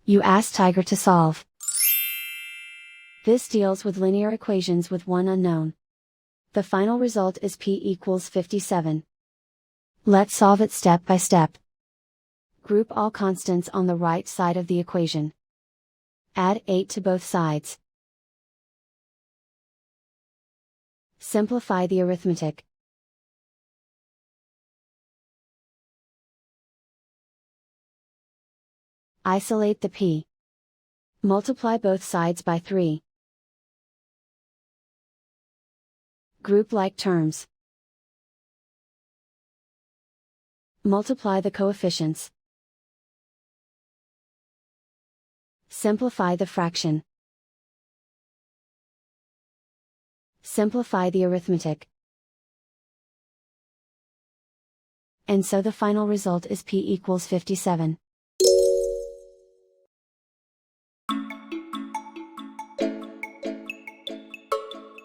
You ask Tiger to solve. This deals with linear equations with one unknown. The final result is p equals 57. Let's solve it step by step. Group all constants on the right side of the equation. Add 8 to both sides. Simplify the arithmetic. Isolate the p. Multiply both sides by 3. Group like terms. Multiply the coefficients. Simplify the fraction. Simplify the arithmetic. And so the final result is p equals 57.